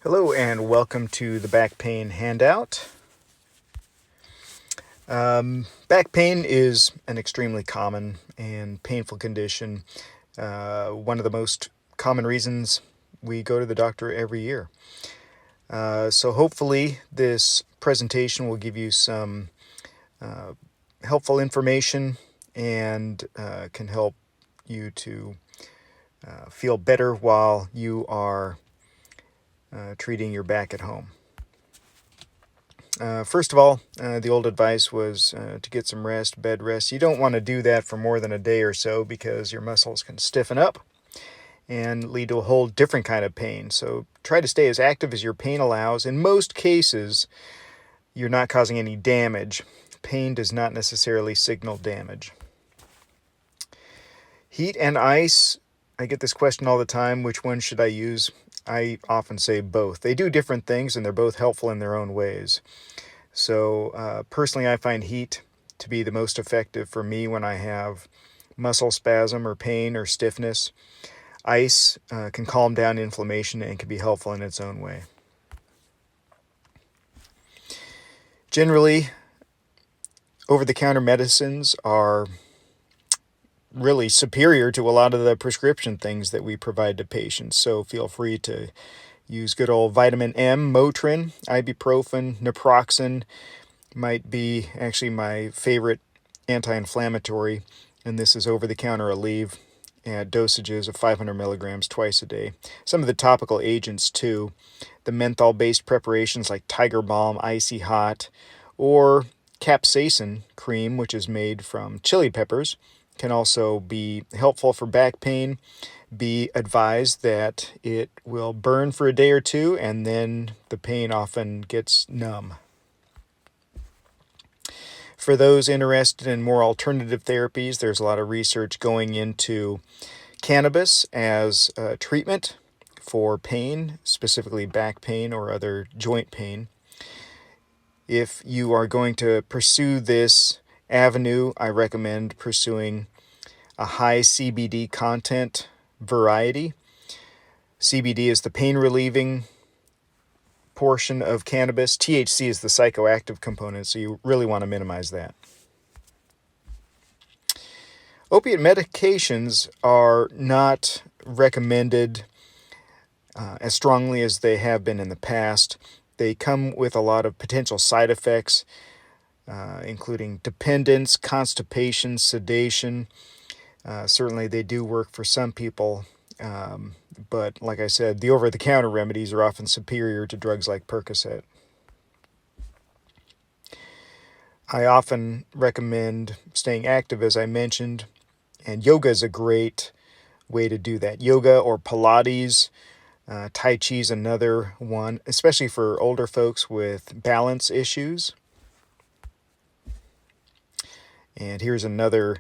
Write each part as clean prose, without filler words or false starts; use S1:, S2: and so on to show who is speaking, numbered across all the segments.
S1: Hello and welcome to the back pain handout. Back pain is an extremely common and painful condition. One of the most common reasons we go to the doctor every year. So hopefully this presentation will give you some helpful information and can help you to feel better while you are treating your back at home. First of all, the old advice was to get some rest, bed rest. You don't want to do that for more than a day or so because your muscles can stiffen up and lead to a whole different kind of pain. So try to stay as active as your pain allows. In most cases, you're not causing any damage. Pain does not necessarily signal damage. Heat and ice. I get this question all the time. Which one should I use? I often say both. They do different things and they're both helpful in their own ways. So personally, I find heat to be the most effective for me when I have muscle spasm or pain or stiffness. Ice can calm down inflammation and can be helpful in its own way. Generally, over-the-counter medicines are really superior to a lot of the prescription things that we provide to patients. So feel free to use good old vitamin M, Motrin, ibuprofen, naproxen might be actually my favorite anti-inflammatory, and this is over-the-counter Aleve at dosages of 500 milligrams twice a day. Some of the topical agents too, the menthol-based preparations like Tiger Balm, Icy Hot, or capsaicin cream, which is made from chili peppers, can also be helpful for back pain. Be advised that it will burn for a day or two and then the pain often gets numb. For those interested in more alternative therapies, there's a lot of research going into cannabis as a treatment for pain, specifically back pain or other joint pain. If you are going to pursue this avenue, I recommend pursuing a high CBD content variety. CBD is the pain-relieving portion of cannabis. THC is the psychoactive component, so you really want to minimize that. Opiate medications are not recommended as strongly as they have been in the past. They come with a lot of potential side effects, including dependence, constipation, sedation. Certainly they do work for some people, but like I said, the over-the-counter remedies are often superior to drugs like Percocet. I often recommend staying active, as I mentioned, and yoga is a great way to do that. Yoga or Pilates, Tai Chi is another one, especially for older folks with balance issues. And here's another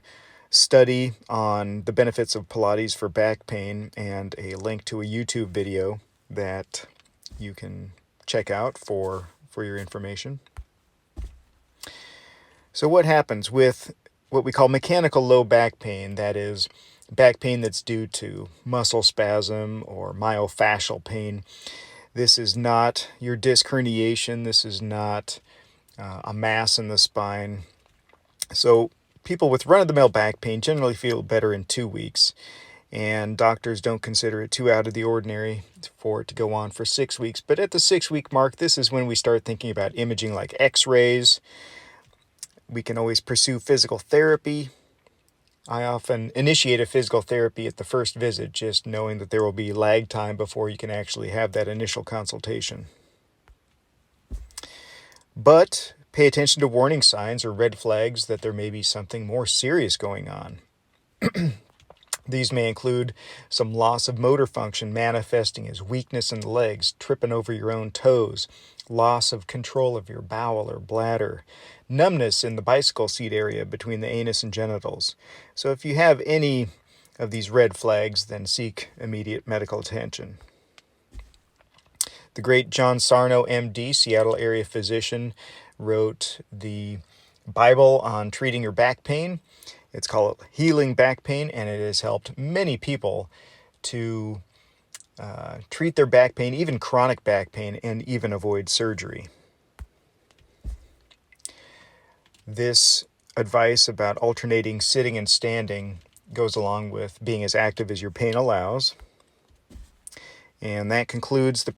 S1: study on the benefits of Pilates for back pain and a link to a YouTube video that you can check out for your information. So what happens with what we call mechanical low back pain, that is back pain that's due to muscle spasm or myofascial pain? This is not your disc herniation. This is not a mass in the spine. So people with run-of-the-mill back pain generally feel better in 2 weeks, and doctors don't consider it too out of the ordinary for it to go on for 6 weeks. But at the 6-week mark, this is when we start thinking about imaging like x-rays. We can always pursue physical therapy. I often initiate a physical therapy at the first visit, just knowing that there will be lag time before you can actually have that initial consultation. But pay attention to warning signs or red flags that there may be something more serious going on. These may include some loss of motor function manifesting as weakness in the legs, tripping over your own toes, loss of control of your bowel or bladder, numbness in the bicycle seat area between the anus and genitals. So if you have any of these red flags, then seek immediate medical attention. The great John Sarno, MD, Seattle area physician, wrote the Bible on treating your back pain. It's called Healing Back Pain, and it has helped many people to treat their back pain, even chronic back pain, and even avoid surgery. This advice about alternating sitting and standing goes along with being as active as your pain allows. And that concludes the